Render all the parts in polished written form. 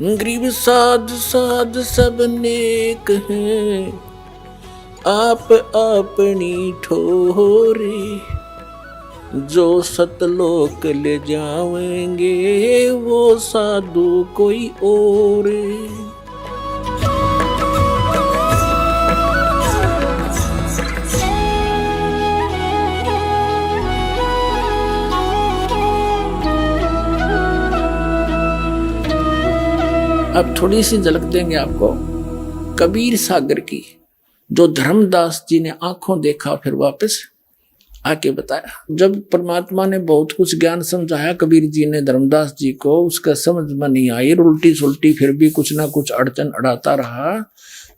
गरीब साध साध सब नेक हैं, आप अपनी ठोरे। जो सतलोक ले जाएंगे वो साधु कोई और। अब थोड़ी सी झलक देंगे आपको कबीर सागर की, जो धर्मदास जी ने आंखों देखा फिर वापस आके बताया। जब परमात्मा ने बहुत कुछ ज्ञान समझाया कबीर जी ने धर्मदास जी को, उसका समझ में नहीं आई, उल्टी सुल्टी फिर भी कुछ ना कुछ अड़चन अड़ाता रहा,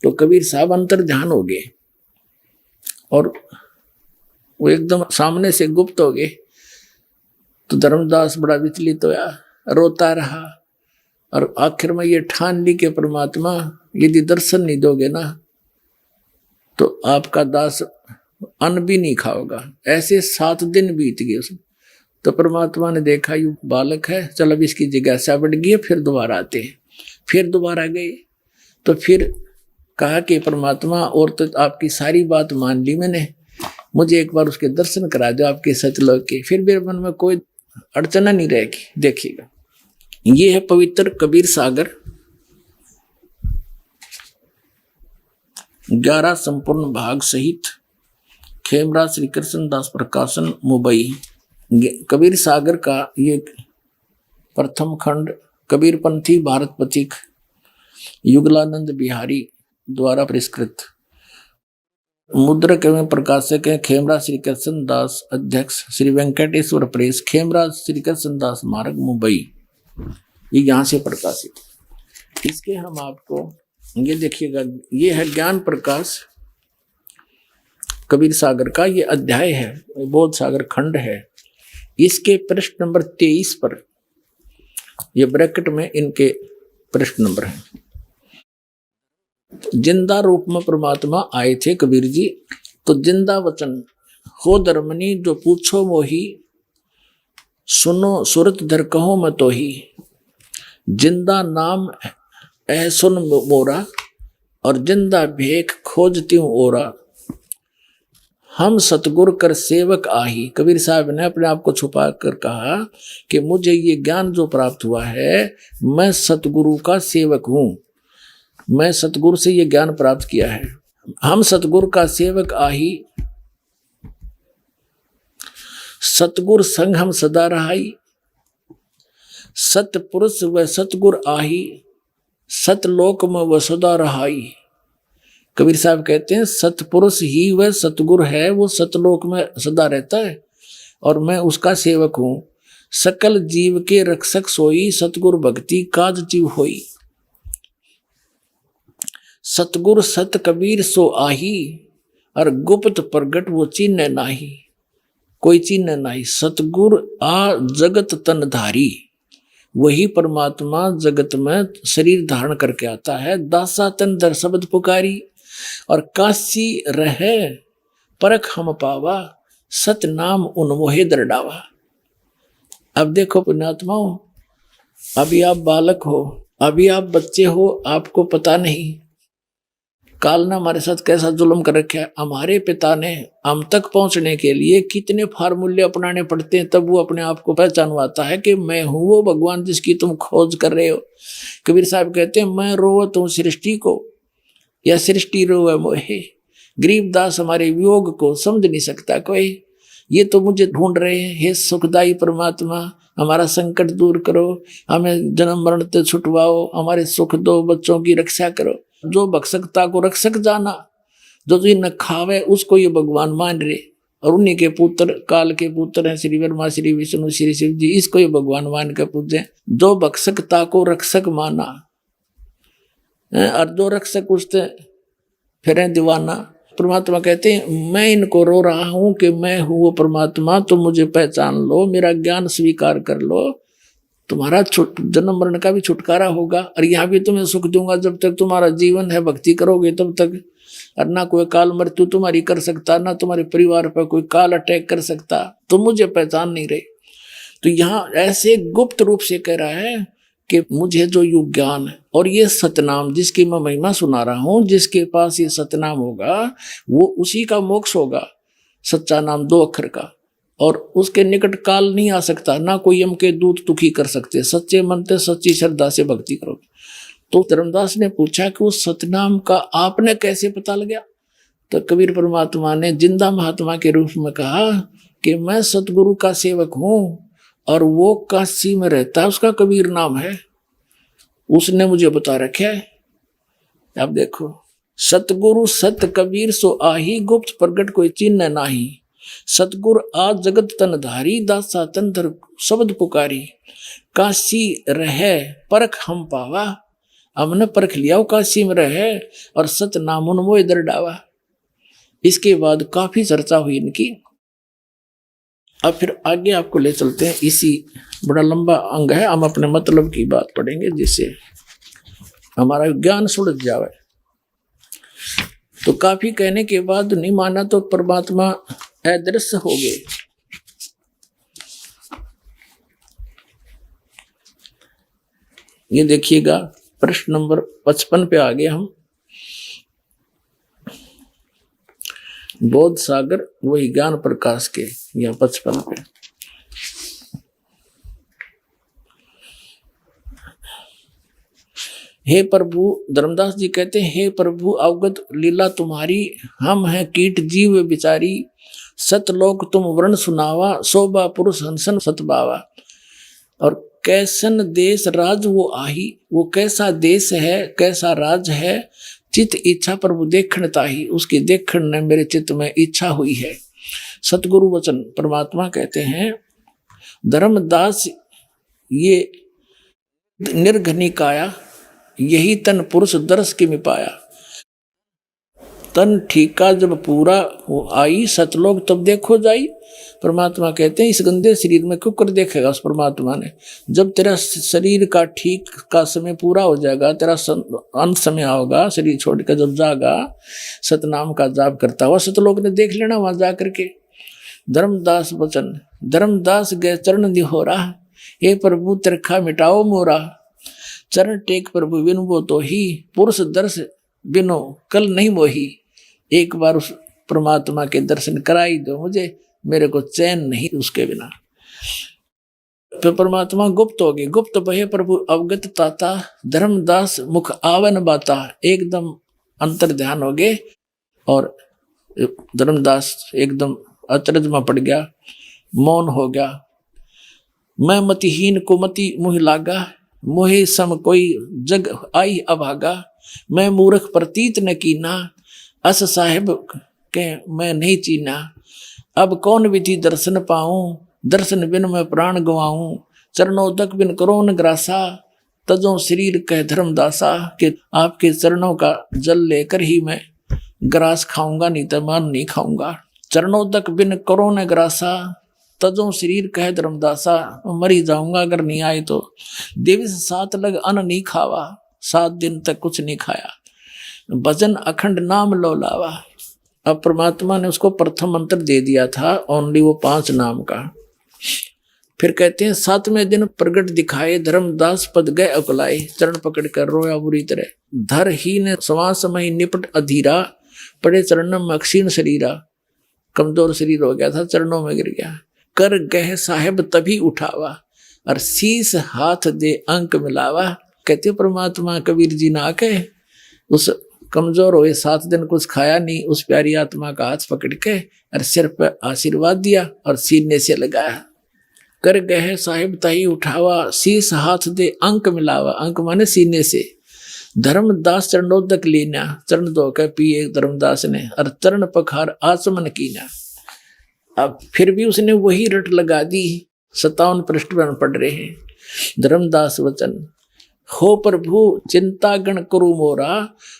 तो कबीर साहब अंतर ध्यान हो गए और वो एकदम सामने से गुप्त हो गए। तो धर्मदास बड़ा विचलित होया, रोता रहा और आखिर में ये ठान ली कि परमात्मा यदि दर्शन नहीं दोगे ना तो आपका दास अन्न भी नहीं खाओगा। ऐसे 7 दिन बीत गए उसमें। तो परमात्मा ने देखा यू बालक है, चल अब इसकी जिज्ञासा बढ़ गई, फिर दोबारा आते हैं। फिर दोबारा गए तो फिर कहा कि परमात्मा और तो आपकी सारी बात मान ली मैंने, मुझे एक बार उसके दर्शन करा दो आपके सतलोक के, फिर मेरे मन में कोई अड़चना नहीं रहेगी। देखिएगा ये है पवित्र कबीर सागर, 11 संपूर्ण भाग सहित, खेमराज श्री कृष्ण दास प्रकाशन मुंबई। कबीर सागर का ये प्रथम खंड कबीरपंथी भारत पथिक युगलानंद बिहारी द्वारा परिष्कृत, मुद्रक एवं प्रकाशक है खेमराज श्री कृष्ण दास, अध्यक्ष श्री वेंकटेश्वर प्रेस, खेमराज श्री कृष्ण दास मार्ग मुंबई। ये यहाँ से प्रकाशित। इसके हम आपको ये देखिएगा, ये है ज्ञान प्रकाश कबीर सागर का, ये अध्याय है, बोध सागर खंड है। इसके पृष्ठ नंबर 23 पर ये ब्रैकेट में इनके पृष्ठ नंबर है। जिंदा रूप में परमात्मा आए थे कबीर जी, तो जिंदा वचन हो धर्मनी जो पूछो मोही, सुनो सुरत धर कहो मैं तो ही। जिंदा नाम ऐ सुन मोरा, और जिंदा भेख खोजती हूँ ओरा। हम सतगुरु कर सेवक आही। कबीर साहब ने अपने आप को छुपा कर कहा कि मुझे ये ज्ञान जो प्राप्त हुआ है, मैं सतगुरु का सेवक हूँ, मैं सतगुरु से ये ज्ञान प्राप्त किया है। हम सतगुरु का सेवक आही, सतगुरु संग हम सदा रहाई। सतपुरुष व सतगुरु आही, सतलोक में वह सदा रहाई। कबीर साहब कहते हैं सतपुरुष ही वह सतगुरु है, वो सतलोक में सदा रहता है और मैं उसका सेवक हूँ। सकल जीव के रक्षक सोई, सतगुरु भक्ति काज जीव होई। सतगुरु सत कबीर सो आही, और गुप्त प्रगट वो चिन्ह नाही, कोई चिन्ह नाही। सतगुरु आ जगत तन धारी, वही परमात्मा जगत में शरीर धारण करके आता है। दासा तन दर शब्द पुकारी, और काशी रहे परख हम पावा, सत नाम उन मोहे दर डावा। अब देखो पुण्यात्माओं, अभी आप बालक हो, अभी आप बच्चे हो, आपको पता नहीं काल ने हमारे साथ कैसा जुल्म कर रखा है। हमारे पिता ने हम तक पहुंचने के लिए कितने फार्मूले अपनाने पड़ते हैं, तब वो अपने आप को पहचानवाता है कि मैं हूं वो भगवान जिसकी तुम खोज कर रहे हो। कबीर साहब कहते हैं मैं रोवत हूं सृष्टि को, या सृष्टि रोवे मोहे। गरीबदास हमारे वियोग को समझ नहीं सकता कोई, ये तो मुझे ढूंढ रहे हैं। हे सुखदाई परमात्मा, हमारा संकट दूर करो, हमें जन्म मरण से छुटवाओ, हमारे सुख दो, बच्चों की रक्षा करो। जो भक्षकता को रक्षक जाना, जो न खावे उसको ये भगवान मान रहे, और उन्हीं के पुत्र काल के पुत्र हैं श्री ब्रह्मा श्री विष्णु श्री शिव जी, इसको ये भगवान मान के पूजे। जो भक्षकता को रक्षक माना, और जो रक्षक उससे फिर दीवाना। परमात्मा कहते हैं मैं इनको रो रहा हूं कि मैं हूं वो परमात्मा, तो मुझे पहचान लो, मेरा ज्ञान स्वीकार कर लो, तुम्हारा जन्म मरण का भी छुटकारा होगा, और यहाँ भी तुम्हें सुख दूंगा जब तक तुम्हारा जीवन है। भक्ति करोगे तब तक, और ना कोई काल मृत्यु तुम्हारी कर सकता, ना तुम्हारे परिवार पर कोई काल अटैक कर सकता। तुम मुझे पहचान नहीं रहे। तो यहाँ ऐसे गुप्त रूप से कह रहा है कि मुझे जो युग ज्ञान और ये सतनाम जिसकी मैं महिमा सुना रहा हूं, जिसके पास ये सतनाम होगा वो उसी का मोक्ष होगा। सच्चा नाम 2 अक्षर का, और उसके निकट काल नहीं आ सकता, ना कोई यम के दूत दुखी कर सकते। सच्चे मन से सच्ची श्रद्धा से भक्ति करोगे। तो धर्मदास ने पूछा कि उस सतनाम का आपने कैसे पता लगा? तो कबीर परमात्मा ने जिंदा महात्मा के रूप में कहा कि मैं सतगुरु का सेवक हूं और वो काशी में रहता है, उसका कबीर नाम है, उसने मुझे बता रखा है। अब देखो, सतगुरु सत कबीर सो आही, गुप्त प्रगट कोई चिन्ह नाही। सतगुर आज जगत तन धारी, दासा तंत्र शब्द पुकारी। काशी रहे परख हम पावा, हमने परख लिया वो काशी में रहे, और सत नाम उनमो इधर डावा। इसके बाद काफी चर्चा हुई इनकी। अब फिर आगे आपको ले चलते हैं, इसी बड़ा लंबा अंग है, हम अपने मतलब की बात पढ़ेंगे जिससे हमारा ज्ञान सुलझ जाए। तो काफी कहने के बाद नहीं माना तो परमात्मा अदृश्य हो गए। ये देखिएगा प्रश्न नंबर 55 पे आ गए हम। बोध सागर वही ज्ञान प्रकाश के, यहाँ 55 पे। हे प्रभु, धर्मदास जी कहते हैं, हे प्रभु अवगत लीला तुम्हारी, हम हैं कीट जीव बिचारी। सतलोक तुम वर्ण सुनावा, शोभा पुरुष हंसन सतबावा। और कैसन देश राज वो आही, वो कैसा देश है, कैसा राज है। चित इच्छा प्रभु देखण ताही, उसकी देखण ने मेरे चित्त में इच्छा हुई है। सतगुरु वचन परमात्मा कहते हैं, धर्मदास ये निर्घनिकाया, यही तन पुरुष दर्श की मिपाया। तन ठीका जब पूरा वो आई, सतलोक तब देखो जाई। परमात्मा कहते हैं, इस गंदे शरीर में क्यों कर देखेगा उस परमात्मा ने? जब तेरा शरीर का ठीक का समय पूरा हो जाएगा, तेरा अंत समय होगा, शरीर छोड़ कर जब जागा, सतनाम का जाप करता हुआ सतलोक ने देख लेना वहां जा करके। धर्मदास वचन, धर्मदास गए चरण निहोरा, हे प्रभु तिरखा मिटाओ मोरा। चरण टेक प्रभु विनो तो ही, पुरुष दर्श बिनो कल नहीं मोही। एक बार उस परमात्मा के दर्शन कराई दो मुझे, मेरे को चैन नहीं उसके बिना। फिर परमात्मा गुप्त हो गए। गुप्त बहे प्रभु अवगत ताता, धर्मदास मुख आवन बाता। एकदम अंतर ध्यान हो गए और धर्मदास एकदम अचरज में पड़ गया, मौन हो गया। मैं मतिहीन को मति मुह लागा, मोहे सम कोई जग आई अभागा। मैं मूर्ख प्रतीत न कीना, अस साहेब के मैं नहीं चीना। अब कौन विधि दर्शन पाऊं, दर्शन बिन मैं प्राण गवाऊं। चरणोदक बिन करो न ग्रासा, तजो शरीर कह धर्मदासा। कि आपके चरणों का जल लेकर ही मैं ग्रास खाऊंगा, नहीं तो मान नहीं खाऊंगा। चरणोदक बिन करो न ग्रासा, तजो शरीर कह धर्मदासा। मरी जाऊंगा अगर नहीं आए तो। देवी से 7 लग अन्न नहीं खावा, 7 दिन तक कुछ नहीं खाया। भजन अखंड नाम लो लावा। अब परमात्मा ने उसको प्रथम मंत्र दे दिया था, ओनली वो 5 नाम का। फिर कहते हैं 7वें दिन प्रगट दिखाए, धर्मदास पद गए अकुलाए। चरण पकड़ कर रोया बुरी तरह। धर ही ने सवा समय निपट अधीरा, पड़े चरणों में अक्षीण शरीरा। कमजोर शरीर हो गया था, चरणों में गिर गया। कर गह साहेब तभी उठावा, और शीस हाथ दे अंक मिलावा। कहते परमात्मा कबीर जी ना कहे, उस कमजोर हुए 7 दिन कुछ खाया नहीं, उस प्यारी आत्मा का हाथ पकड़ के और सिर पर आशीर्वाद दिया और सीने से लगाया। कर गए साहिब ताही उठावा, शीस हाथ दे अंक मिलावा। अंक माने सीने से। धर्मदास चरणोदक लीना, चरण धो के पिए धर्मदास ने, और चरण पखार आचमन कीना। अब फिर भी उसने वही रट लगा दी। 57 पृष्ठ पर पढ़ रहे हैं। धर्मदास वचन, हो प्रभु चिंता गण करू मोरा,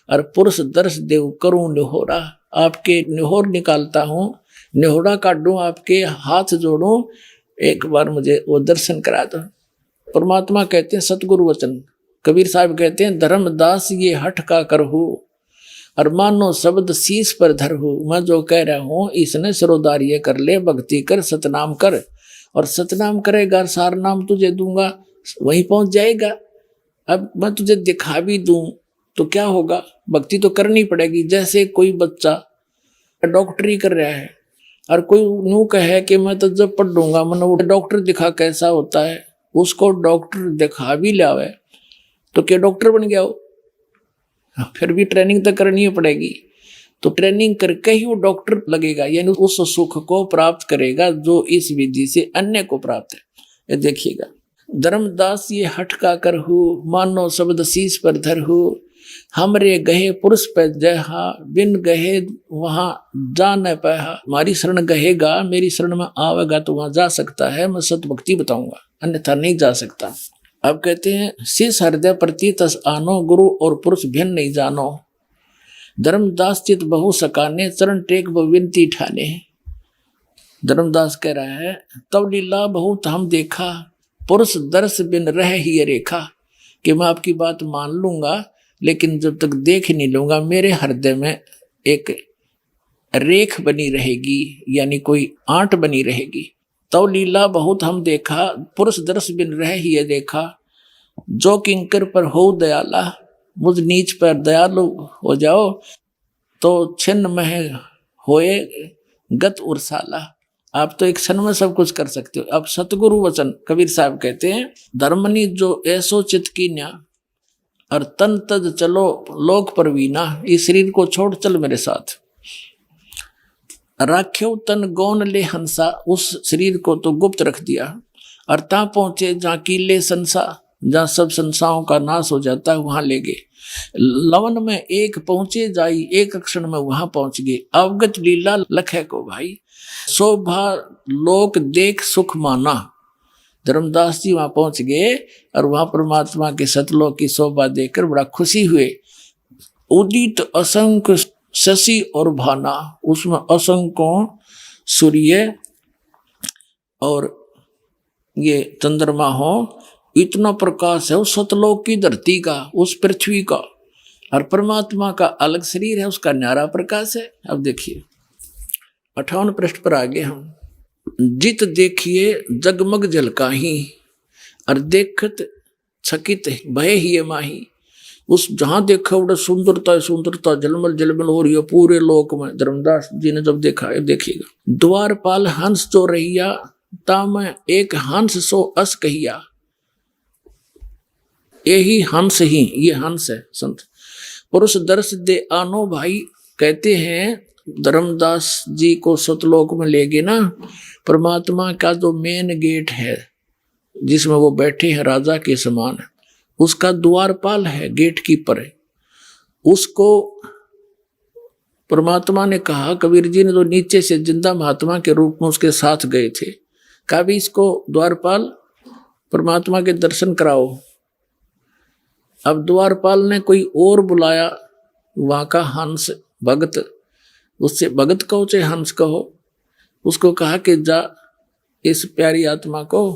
और पुरुष दर्श देव करूं निहोरा। आपके निहोर निकालता हूँ, निहोरा काटूं, आपके हाथ जोड़ूं, एक बार मुझे वो दर्शन करा दो। परमात्मा कहते हैं सतगुरु वचन। कबीर साहब कहते हैं, धर्मदास ये हठ का करहु, और मानो शब्द शीश पर धरहु। मैं जो कह रहा हूँ इसने सिरोदारिये कर ले, भक्ति कर, सतनाम कर। और सतनाम करेगा, सार नाम तुझे दूंगा, वहीं पहुंच जाएगा। अब मैं तुझे दिखा भी दूं तो क्या होगा, भक्ति तो करनी पड़ेगी। जैसे कोई बच्चा डॉक्टरी कर रहा है और कोई यूं कहे कि मैं तो जब पढ़ लूंगा मैंने वो डॉक्टर दिखा कैसा होता है, उसको डॉक्टर दिखा भी लावे तो क्या डॉक्टर बन गया हो? फिर भी ट्रेनिंग तो करनी पड़ेगी। तो ट्रेनिंग करके ही वो डॉक्टर लगेगा, यानी उस सुख को प्राप्त करेगा जो इस विधि से अन्य को प्राप्त है। ये देखिएगा, धर्मदास ये हट का कर हु, मानो शब्द शीश पर धर हु, हमरे गहे पुरुष पे जहा, बिन गहे वहां जा न पाया। हमारी शरण गहेगा, मेरी शरण में आवेगा तो वहां जा सकता है, मैं सत भक्ति बताऊंगा, अन्यथा नहीं जा सकता। अब कहते हैं, शीश हृदय प्रति तस आनो, गुरु और पुरुष भिन्न नहीं जानो। धर्मदास चित बहु सकाने, चरण टेक विनती ठाने। धर्मदास कह रहा है, तब लीला बहुत हम देखा, पुरुष दर्श बिन रह ही रेखा, कि मैं आपकी बात मान लूंगा लेकिन जब तक देख नहीं लूंगा मेरे हृदय में एक रेख बनी रहेगी, यानी कोई आंट बनी रहेगी। तब लीला बहुत हम देखा, पुरुष दर्श बिन रह ही देखा, जो किंकर पर हो दयाला, मुझ नीच पर दयालु हो जाओ, तो छिन्न में होए गत उर्साला। आप तो एक क्षण में सब कुछ कर सकते हो। अब सतगुरु वचन कबीर साहब कहते हैं, धर्मनी जो ऐसो चित कीन्या, और तन तज चलो लोक परवीना, इस शरीर को छोड़ चल मेरे साथ। राख्यो तन गौन ले हंसा, उस शरीर को तो गुप्त रख दिया। और ता पहुंचे जहाँ कीले संसा, जहाँ सब संसाओं का नाश हो जाता है वहां ले गए। लवन में एक पहुंचे जाई, एक क्षण में वहां पहुंच गए। अवगत लीला लखे को भाई, शोभा लोक देख सुख माना। धर्मदास जी वहां पहुंच गए और वहां परमात्मा के सतलोक की शोभा देखकर बड़ा खुशी हुए। उदित असंख्य शशि और भाना, उसमें असंख्यों सूर्य और ये चंद्रमा हो, इतना प्रकाश है उस सतलोक की धरती का, उस पृथ्वी का। और परमात्मा का अलग शरीर है, उसका न्यारा प्रकाश है। अब देखिए 58 पृष्ठ पर आगे हम, जित देखिए जगमग झलकाही, और देखत छकित भय ही माही। उस जहां देखा उड़ा सुंदरता सुंदरता झलमल झलमल हो रही है पूरे लोक में। धर्मदास जी ने जब देखा है, देखिएगा, द्वारपाल हंस जो रहिया, ताम एक हंस सो अस कहिया। यही हंस ही, ये हंस है संत। पुरुष दर्श दे आनो भाई, कहते हैं धर्मदास जी को सतलोक में ले गए ना, परमात्मा का जो मेन गेट है जिसमें वो बैठे हैं राजा के समान, उसका द्वारपाल है, गेट कीपर है। उसको परमात्मा ने कहा, कबीर जी ने जो नीचे से जिंदा महात्मा के रूप में उसके साथ गए थे, कहा भी इसको द्वारपाल परमात्मा के दर्शन कराओ। अब द्वारपाल ने कोई और बुलाया, वहां का हंस भगत, उससे भगत कहो चाहे हंस कहो, उसको कहा कि जा इस प्यारी आत्मा को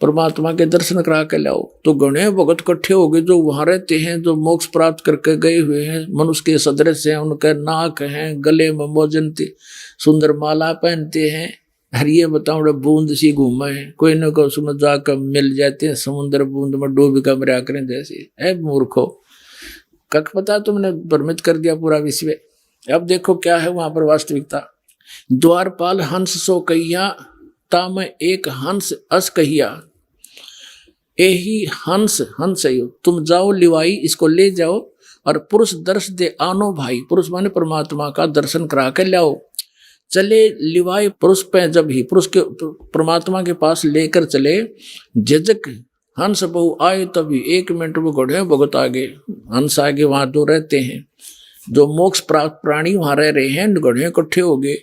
परमात्मा के दर्शन करा के लाओ। तो गणे भगत इकट्ठे हो गए जो वहां रहते हैं, जो मोक्ष प्राप्त करके गए हुए हैं, मनुष्य के सदृश हैं, उनके नाक हैं, गले में मोजन सुंदर माला पहनते हैं। हर ये बताओ बूंद सी घूमे है, कोई न कोई उसमें जाकर मिल जाते हैं, समुद्र बूंद में डूब कर मरा करें जैसे। ऐ मूर्खो, कख पता तुमने भ्रमित कर दिया पूरा विश्व। अब देखो क्या है वहां पर वास्तविकता। द्वारपाल हंस सो कहिया, ताम एक हंस अस कहिया। यही हंस हंस है, तुम जाओ लिवाई, इसको ले जाओ और पुरुष दर्श दे आनो भाई। पुरुष माने परमात्मा का दर्शन करा कर लाओ। चले लिवाई पुरुष पे, जब ही पुरुष के परमात्मा के पास लेकर चले, जजक हंस बहु आए, तभी 1 मिनट में घोड़े भगत आगे, हंस आगे, वहां जो रहते हैं, जो मोक्ष प्राप्त प्राणी वहां रह रहे हैं, घोड़े इकट्ठे हो गए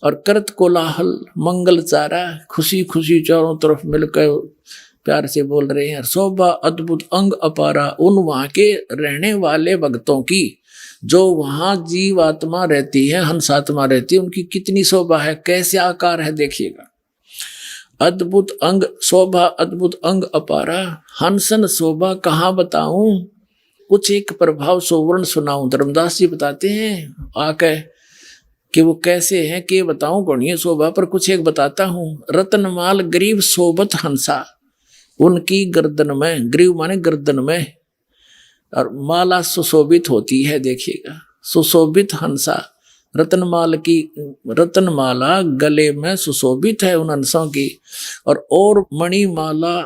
और करत कोलाहल मंगल चारा, खुशी खुशी चारों तरफ मिलकर प्यार से बोल रहे हैं। शोभा अद्भुत अंग अपारा, उन वहां के रहने वाले भक्तों की, जो वहां जीव आत्मा रहती है, हंस आत्मा रहती है, उनकी कितनी शोभा है, कैसे आकार है देखिएगा। अद्भुत अंग शोभा, अद्भुत अंग अपारा, हंसन शोभा कहाँ बताऊं, कुछ एक प्रभाव सोवर्ण सुनाऊं। धर्मदास जी बताते हैं आके कि वो कैसे हैं, के बताऊं गणीय शोभा, पर कुछ एक बताता हूं। रतनमाल गरीब शोभत हंसा, उनकी गर्दन में, ग्रीव माने गर्दन में, और माला सुशोभित होती है। देखिएगा, सुशोभित हंसा, रत्नमाला गले में सुशोभित है उन हंसों की, और मणिमाला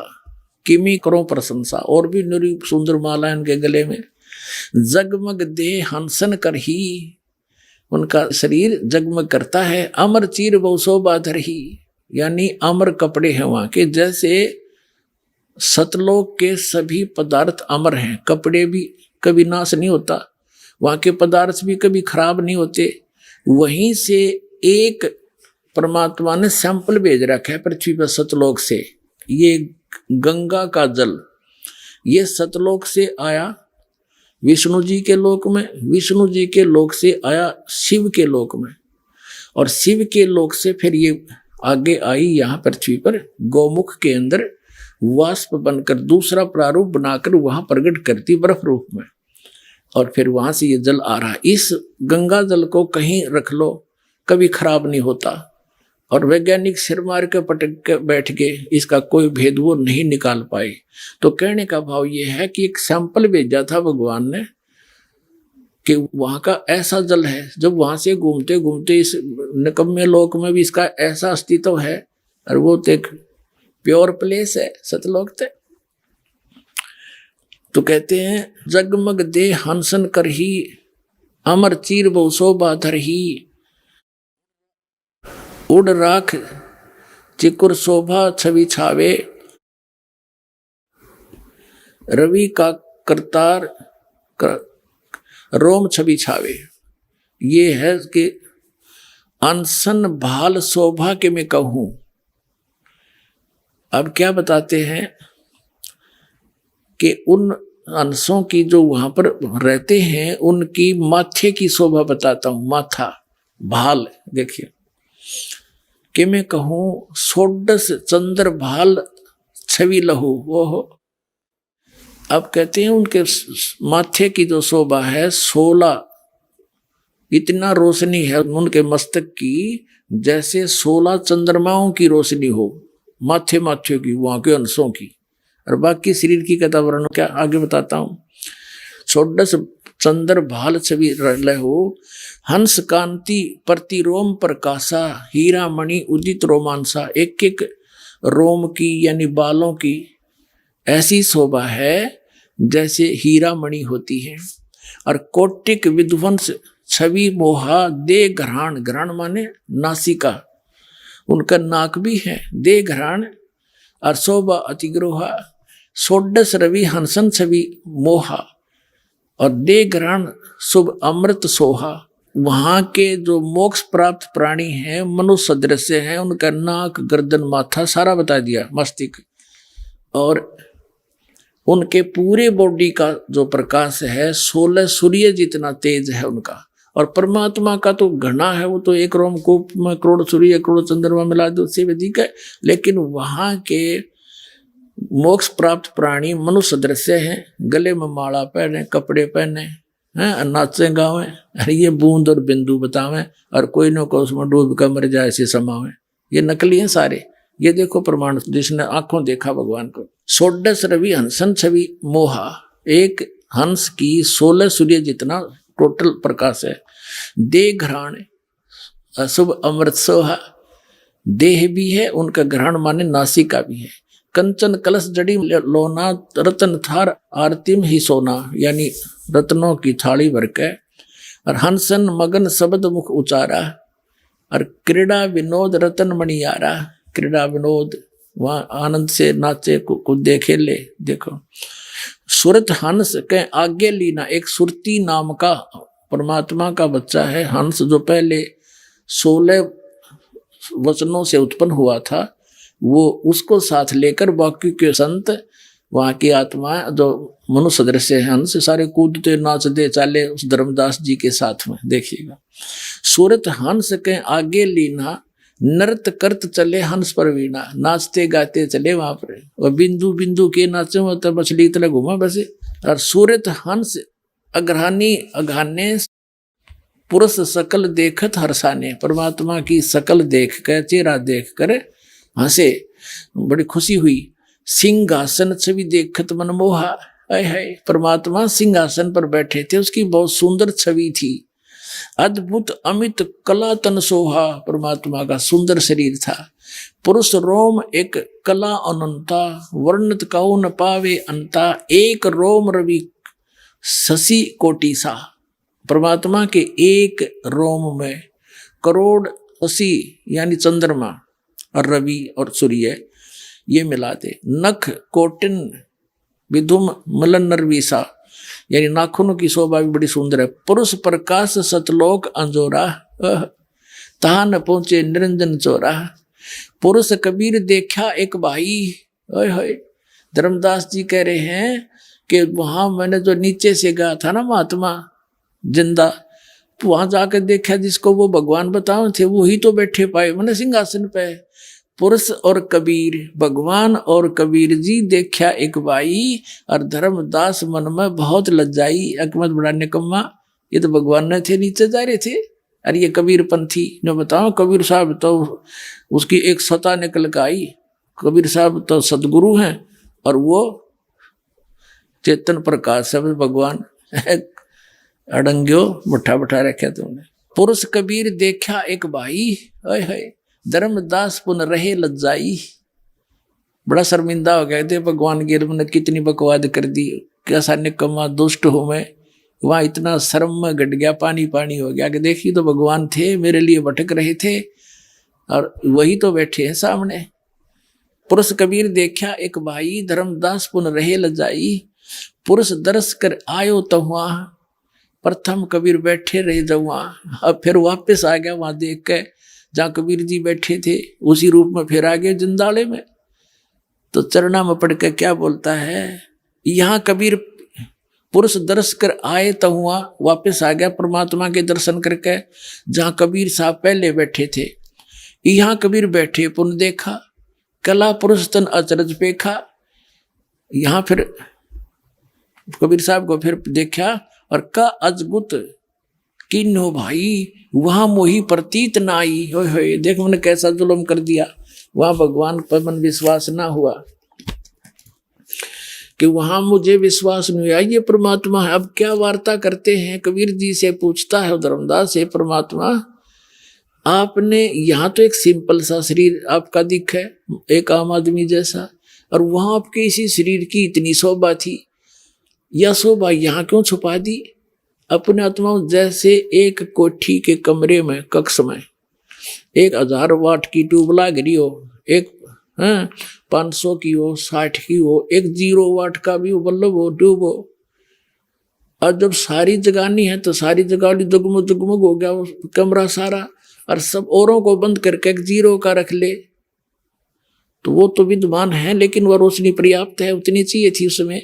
किमी करो प्रशंसा, और भी निरी सुंदर माला इनके गले में। जगमग दे हंसन कर ही, उनका शरीर जगमग करता है। अमर चीर बहु शोभा धरही, यानी अमर कपड़े हैं वहां के, जैसे सतलोक के सभी पदार्थ अमर हैं, कपड़े भी कभी नाश नहीं होता, वहां के पदार्थ भी कभी खराब नहीं होते। वहीं से एक परमात्मा ने सैंपल भेज रखा है पृथ्वी पर सतलोक से। ये गंगा का जल, ये सतलोक से आया विष्णु जी के लोक में, विष्णु जी के लोक से आया शिव के लोक में, और शिव के लोक से फिर ये आगे आई यहाँ पृथ्वी पर गौमुख के अंदर वाष्प बनकर दूसरा प्रारूप बनाकर वहां प्रकट करती बर्फ रूप में, और फिर वहां से ये जल आ रहा है। इस गंगा जल को कहीं रख लो कभी खराब नहीं होता, और वैज्ञानिक सिर मार के पटक के बैठ गए, इसका कोई भेद वो नहीं निकाल पाए। तो कहने का भाव ये है कि एक सैंपल भेजा था भगवान ने कि वहां का ऐसा जल है। जब वहां से घूमते घूमते इस निकम्मे लोक में भी इसका ऐसा अस्तित्व है, और वो तो एक प्योर प्लेस है सतलोक थे। तो कहते हैं जगमग दे हंसन कर ही, अमर चीर बहु शोभा धरही, उड़ राख चिकुर शोभा छवि छावे, रवि का करतार रोम छवि छावे। ये है कि अनसन भाल शोभा के मैं कहूं। अब क्या बताते हैं कि उन अंशों की जो वहां पर रहते हैं उनकी माथे की शोभा बताता हूं। माथा भाल, देखिए कि मैं कहूं सोडस चंद्र भाल छवि लहू, वो हो। अब कहते हैं उनके माथे की जो शोभा है 16, इतना रोशनी है उनके मस्तक की, जैसे 16 चंद्रमाओं की रोशनी हो माथे माथे की, वहां के अंशों की। और बाकी शरीर की कथा वर्णन क्या आगे बताता हूं। षोडश चंद्र भाल छवि लहो, हंस कांति प्रतिरोम प्रकाशा, हीरा मणि उदित रोमांसा। एक एक रोम की यानी बालों की ऐसी शोभा है जैसे हीरा मणि होती है। और कोटिक विध्वंस छवि मोहा, दे घराण, घराण माने नासिका, उनका नाक भी है, दे घराण। और शोभा अतिग्रोहा, षोडश रवि हंसन छवि मोहा, और दे घराण शुभ अमृत सोहा। वहां के जो मोक्ष प्राप्त प्राणी हैं मनुष्य सदृश्य हैं, उनका नाक गर्दन माथा सारा बता दिया, मस्तिष्क। और उनके पूरे बॉडी का जो प्रकाश है 16 सूर्य जितना तेज है उनका। और परमात्मा का तो घना है, वो तो एक रोमकूप में करोड़ सूर्य करोड़ चंद्रमा मिला दो, उससे अधिक है। लेकिन वहां के मोक्ष प्राप्त प्राणी मनुष्य सदृश्य हैं, गले में माला पहने, कपड़े पहने हैं, नाचे गावे, अरे ये बूंद और बिंदु बतावे, और कोई न को उसमें डूब कर मर जाए ऐसे समावे। ये नकली हैं सारे। ये देखो प्रमाण, जिसने आंखों देखा भगवान को। षोडश रवि हंसन छवि मोहा, एक हंस की 16 सूर्य जितना टोटल प्रकाश है। दे घराण अशुभ अमृत सोहा, देह भी है उनका, घराण माने नासिका भी है। कंचन कलश जड़ी लोना, रतन थार आरतिम ही सोना, यानी रत्नों की थाली भर के। और हंसन मगन शब्द मुख उचारा, और क्रीड़ा विनोद रतन मणियारा। क्रीड़ा विनोद वहां आनंद से नाचे कूदे खेले। देखो सुरत हंस के आगे लीना, एक सुरती नाम का परमात्मा का बच्चा है हंस, जो पहले 16 वचनों से उत्पन्न हुआ था, वो उसको साथ लेकर बाकी के संत वहां की आत्मा जो मनुष्य सदृश है हंस, सारे कूदते नाचते चाले उस धर्मदास जी के साथ में। देखिएगा सूरत हंस के आगे लीना, नृत्य करत चले हंस पर वीणा, नाचते गाते चले वहां पर। और बिंदु बिंदु के नाचे वो तो मछली तरह घुमा बसे। और सूरत हंस अग्रहानी अघाने, पुरुष सकल देखत हर्षाने, परमात्मा की सकल देख कर, चेहरा देख कर हंसे, बड़ी खुशी हुई। सिंहासन छवि देखत मनमोहा। हाय हाय, परमात्मा सिंहासन पर बैठे थे, उसकी बहुत सुंदर छवि थी। अद्भुत अमित कला तन सोहा, परमात्मा का सुंदर शरीर था। पुरुष रोम एक कला अनंता, वर्णत कहो न पावे अंता। एक रोम रवि शशि कोटि सा, परमात्मा के एक रोम में करोड़ शशि यानी चंद्रमा और रवि और सूर्य ये मिलाते। नख कोटिन विधुम मलन नरवीसा, यानी नाखूनों की शोभा भी बड़ी सुंदर है। पुरुष प्रकाश सतलोक अंजोरा, तहा न पहुंचे निरंजन चोरा। पुरुष कबीर देखा एक भाई। धर्मदास जी कह रहे हैं कि वहां मैंने जो नीचे से गया था ना महात्मा जिंदा, तो वहां जाकर देखा जिसको वो भगवान बताओ थे वही तो बैठे पाए मैंने सिंहासन पे। पुरुष और कबीर, भगवान और कबीर जी देखा एक भाई। और धर्मदास मन में बहुत लज्जाई, अकमत बड़ा निकम्मा, ये तो भगवान ने थे नीचे जा रहे थे, अरे ये कबीर पंथी जो बताओ। कबीर साहब तो उसकी एक सता निकल के आई। कबीर साहब तो सदगुरु हैं और वो चेतन प्रकाश है भगवान। अड़ंग्यो बैठा बैठा रखे तुमने। पुरुष कबीर देखा एक भाई, है धर्मदास पुन रहे लज्जाई। बड़ा शर्मिंदा हो गए थे भगवान के, ने कितनी बकवाद कर दी, कैसा निकम्मा दुष्ट हूं मैं। वहां इतना शर्म में घट गया, पानी पानी हो गया कि देखिए तो भगवान थे, मेरे लिए भटक रहे थे और वही तो बैठे हैं सामने। पुरुष कबीर देखा एक भाई, धर्मदास पुन रहे लज्जाई। पुरुष दर्श कर आयो तो वहां, प्रथम कबीर बैठे रहे जब वहां। अब फिर वापस आ गया वहां देख के जहाँ कबीर जी बैठे थे, उसी रूप में फिर आ गए जिंदाले में। तो चरणा में पढ़ के क्या बोलता है, यहाँ कबीर पुरुष दर्श कर आए तो हुआ, वापस आ गया परमात्मा के दर्शन करके जहाँ कबीर साहब पहले बैठे थे। यहाँ कबीर बैठे पुन देखा, कला पुरुष तन अचरज पेखा। यहाँ फिर कबीर साहब को फिर देखा और का अजगुत किन्हो भाई, वहां मोही प्रतीत ना आई। होए देख मैंने कैसा जुल्म कर दिया। वहां भगवान पर मन विश्वास ना हुआ कि वहां मुझे विश्वास नहीं हुआ ये परमात्मा है। अब क्या वार्ता करते हैं, कबीर जी से पूछता है धर्मदास से, परमात्मा आपने यहाँ तो एक सिंपल सा शरीर आपका दिख है, एक आम आदमी जैसा, और वहां आपके इसी शरीर की इतनी शोभा थी, यह शोभा यहाँ क्यों छुपा दी? अपने आत्मा जैसे एक कोठी के कमरे में कक्ष में 1000 वाट की ट्यूब लाग रही हो, एक 500 की हो, 60 की हो, एक 0 वाट का भी बल्ब हो, ट्यूब हो, और जब सारी जगानी है तो सारी जगानी जगमग जगमग हो गया वो कमरा सारा, और सब औरों को बंद करके एक 0 का रख ले तो वो तो विद्वान है, लेकिन वह रोशनी पर्याप्त है, उतनी चाहिए थी उसमें।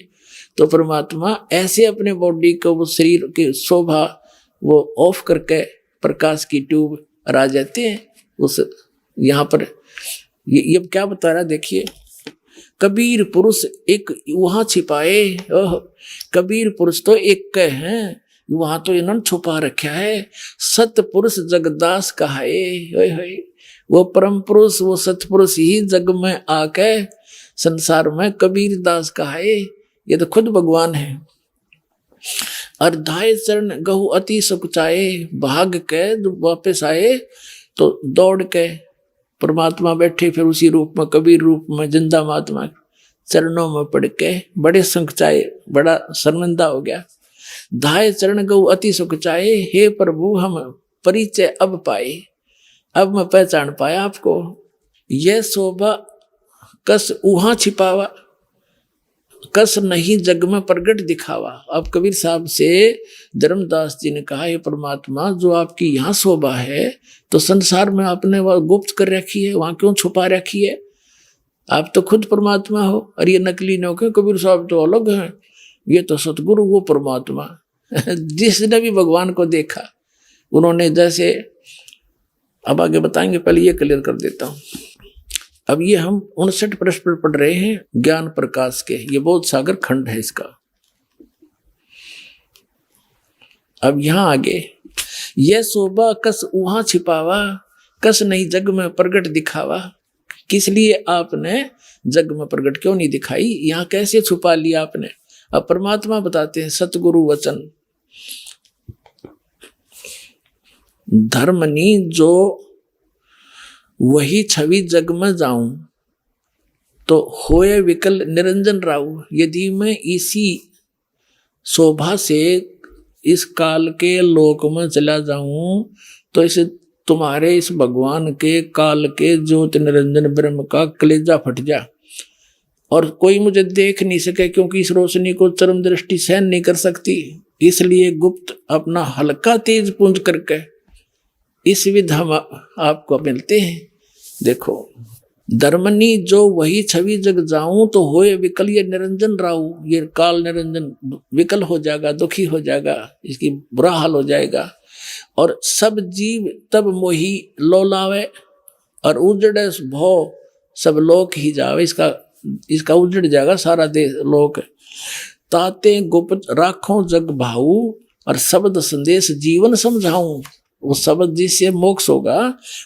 तो परमात्मा ऐसे अपने बॉडी को, वो शरीर की शोभा वो ऑफ करके प्रकाश की ट्यूब आ जाते हैं उस यहाँ पर। ये क्या बता रहा देखिए, कबीर पुरुष एक वहां छिपाए। कबीर पुरुष तो एक के हैं, वहां तो इन्होंने छुपा रखा है। सत पुरुष जगदास कहाए, वो परम पुरुष वो सतपुरुष ही जग में आके संसार में कबीर दास कहाए। ये तो खुद भगवान है। अर्धाय चरण गहु अति सुकुचाए, भाग के जब वापस आए तो दौड़ के परमात्मा बैठे फिर उसी रूप में, कबीर रूप में, जिंदा महात्मा चरणों में पड़ के बड़े संकचाए, बड़ा शर्मिंदा हो गया। धाय चरण गहु अति सुकुचाए, हे प्रभु हम परिचय अब पाए, अब मैं पहचान पाया आपको। यह शोभा कस उहाँ छिपावा, कस नहीं जग में प्रगट दिखावा। अब कबीर साहब से धर्मदास जी ने कहा, ये परमात्मा जो आपकी यहाँ शोभा है तो संसार में आपने वह गुप्त कर रखी है, वहां क्यों छुपा रखी है? आप तो खुद परमात्मा हो और ये नकली न हो। कबीर साहब तो अलग हैं, ये तो सतगुरु वो परमात्मा जिसने भी भगवान को देखा उन्होंने जैसे, अब आगे बताएंगे, पहले ये क्लियर कर देता हूं। अब ये हम 59 प्रश्न पढ़ रहे हैं ज्ञान प्रकाश के, ये बोध सागर खंड है इसका। अब यहां आगे, यह शोभा कस वहां छिपावा, कस नहीं जग में प्रगट दिखावा। किस लिए आपने जग में प्रकट क्यों नहीं दिखाई, यहाँ कैसे छुपा लिया आपने। अब परमात्मा बताते हैं सतगुरु वचन धर्मनी जो वही छवि जग में जाऊं तो होए विकल निरंजन राऊ। यदि मैं इसी शोभा से इस काल के लोक में चला जाऊं तो इसे तुम्हारे इस भगवान के काल के ज्योति निरंजन ब्रह्म का कलेजा फट जा और कोई मुझे देख नहीं सके, क्योंकि इस रोशनी को चरम दृष्टि सहन नहीं कर सकती। इसलिए गुप्त अपना हल्का तेज पुंज करके इस विधा आपको मिलते हैं। देखो धर्मनी जो वही छवि जग जाऊं तो होए विकल ये निरंजन राहु। ये काल निरंजन विकल हो जाएगा, दुखी हो जाएगा, इसकी बुरा हाल हो जाएगा। और सब जीव तब मोही लोलावे और उजड़े भो सब लोक ही जावे। इसका उजड़ जाएगा सारा देश लोक। ताते गुप्त राखों जग भाऊ और शब्द संदेश जीवन समझाऊं। वो शब्द जिससे मोक्ष होगा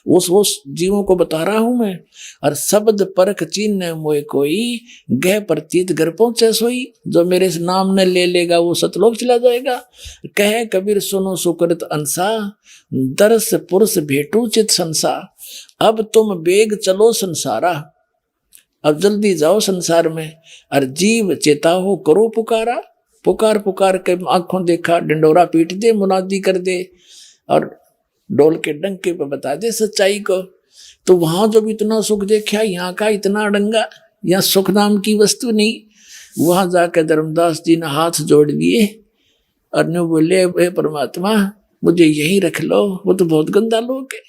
उस जीवों को बता रहा हूं मैं। और शब्द परख चिन्ह मोए कोई गह प्रतीत घर पहुंचे सोई। जो मेरे इस नाम ने ले लेगा वो सतलोक चला जाएगा। कहे कबीर सुनो सुकृत अंसा दरस पुरुष भेटू चित संसा। अब तुम बेग चलो संसारा, अब जल्दी जाओ संसार में। और जीव चेता हो करो पुकारा। पुकार पुकार के आंखों देखा डंडोरा पीट दे, मुनादी कर दे और डोल के डंके पे बता दे सच्चाई को। तो वहां जब इतना सुख देखा, यहाँ का इतना अड़ंगा, यहाँ सुख नाम की वस्तु नहीं। वहां जाकर धर्मदास जी ने हाथ जोड़ दिए और ने बोले हे परमात्मा मुझे यहीं रख लो, वो तो बहुत गंदा लोग है।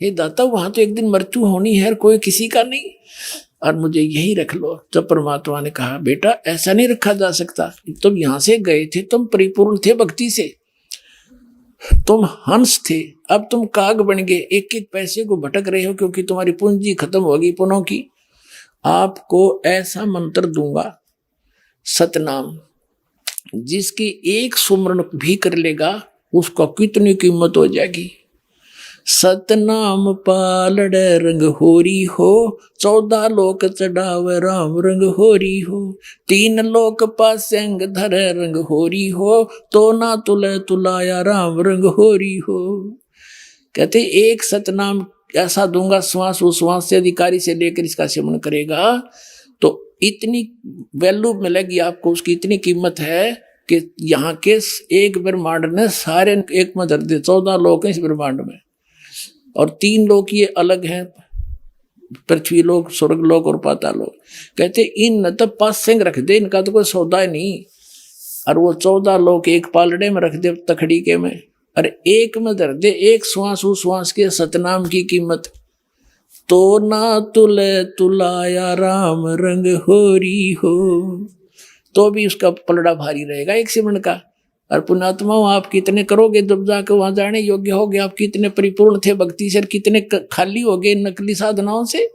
हे दाता वहां तो एक दिन मृत्यु होनी है, कोई किसी का नहीं, और मुझे यही रख लो। तो परमात्मा ने कहा बेटा ऐसा नहीं रखा जा सकता। तुम यहां से गए थे, तुम परिपूर्ण थे भक्ति से, तुम हंस थे, अब तुम काग बन गए, एक एक पैसे को भटक रहे हो क्योंकि तुम्हारी पूंजी खत्म होगी पुनों की। आपको ऐसा मंत्र दूंगा सतनाम, जिसकी एक सुमरण भी कर लेगा उसका कितनी कीमत हो जाएगी। सतनाम पालड़ रंग होरी हो 14 लोक चढ़ाव राम रंग होरी हो। 3 लोक पासेंग धर रंग होरी हो तो ना तुले तुलाया राम रंग होरी हो। कहते एक सतनाम ऐसा दूंगा, श्वास उश्वास से अधिकारी से लेकर इसका सेवन करेगा तो इतनी वैल्यू मिलेगी आपको, उसकी इतनी कीमत है कि यहाँ के एक ब्रह्मांड ने सारे एक में धर दे। 14 लोक हैं इस ब्रह्मांड में और 3 लोक ये अलग हैं, पृथ्वी लोक, स्वर्ग लोक और पाताल लोक। कहते इन न तो पास सिंह रख दे, इनका तो कोई सौदा नहीं। और वो 14 लोक एक पालड़े में रख दे तखड़ी के में, और एक में धर दे। एक श्वास उश्वास के सतनाम की कीमत तो ना तुले तुलाया राम रंग होरी हो, तो भी उसका पलड़ा भारी रहेगा एक सिमरण का। और पुण्यात्मा आप कितने करोगे जब जाकर वहां जाने योग्य हो गए। आप कितने परिपूर्ण थे भक्ति से, कितने खाली हो गए नकली साधनाओं से,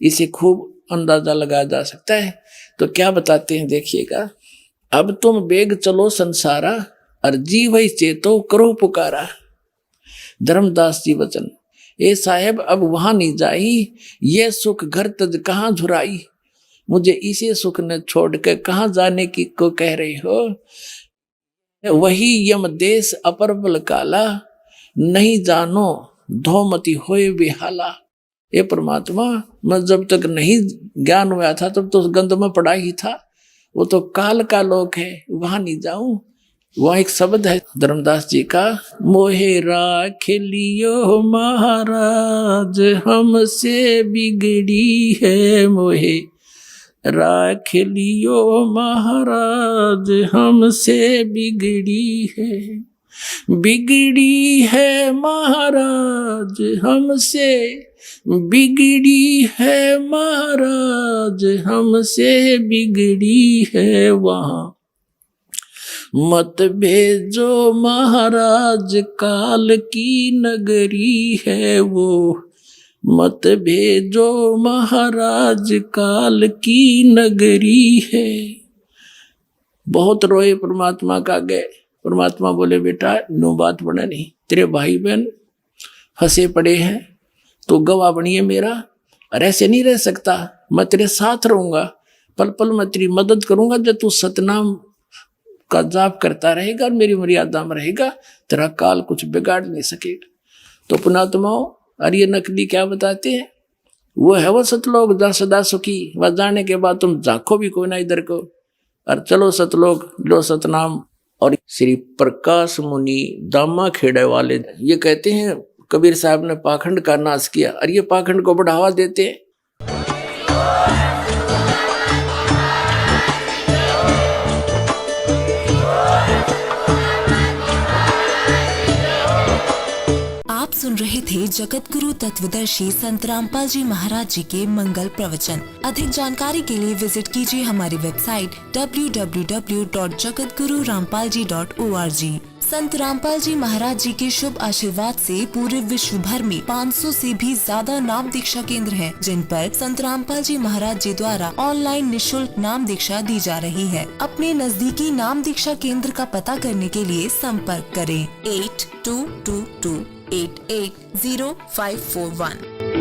इसे खूब अंदाजा लगाया जा सकता है। तो क्या बताते हैं देखिएगा। अब तुम बेग चलो संसारा और जीव ही चेतो करो पुकारा। धर्मदास जी वचन, ए साहेब अब वहां नहीं जाई, ये सुख घर तज कहाँ झुराई। मुझे इसी सुख ने छोड़ के कहाँ जाने की को कह रहे हो। वही यम देश अपर बल काला, नहीं जानो धोमती होए बेहाला। ये परमात्मा मैं जब तक नहीं ज्ञान हुआ था तब तो गंध में पड़ा ही था। वो तो काल का लोक है, वहां नहीं जाऊं। वहां एक शब्द है धर्मदास जी का, मोहे राख लियो महाराज हमसे बिगड़ी है। मोहे राख लियो महाराज हमसे बिगड़ी है। बिगड़ी है महाराज हमसे, बिगड़ी है महाराज हमसे बिगड़ी है। वहाँ मत भेजो महाराज काल की नगरी है वो, मत भेजो महाराज काल की नगरी है। बहुत रोए परमात्मा का गए। परमात्मा बोले बेटा नो बात बना नहीं, तेरे भाई बहन फंसे पड़े हैं तो गवाह बनिए मेरा। और ऐसे नहीं रह सकता, मैं तेरे साथ रहूंगा, पल पल मैं तेरी मदद करूंगा। जब तू सतनाम का जाप करता रहेगा और मेरी मर्यादा में रहेगा, तेरा काल कुछ बिगाड़ नहीं सकेगा। तो पुणात्माओं, और ये नकली क्या बताते हैं, वो है वो सतलोक जहाँ सदा सुखी, वह जाने के बाद तुम झांको भी कोई ना इधर को, और चलो सतलोक लो सतनाम। और श्री प्रकाश मुनि दामा खेड़े वाले ये कहते हैं कबीर साहब ने पाखंड का नाश किया, और ये पाखंड को बढ़ावा देते हैं। आप सुन रहे थे जगत गुरु तत्वदर्शी संत रामपाल जी महाराज जी के मंगल प्रवचन। अधिक जानकारी के लिए विजिट कीजिए हमारी वेबसाइट www.jagatgururampalji.org। संत रामपाल जी महाराज जी के शुभ आशीर्वाद से पूरे विश्व भर में 500 से भी ज्यादा नाम दीक्षा केंद्र हैं, जिन पर संत रामपाल जी महाराज जी द्वारा ऑनलाइन निशुल्क नाम दीक्षा दी जा रही है। अपने नजदीकी नाम दीक्षा केंद्र का पता करने के लिए संपर्क करें 8222880541।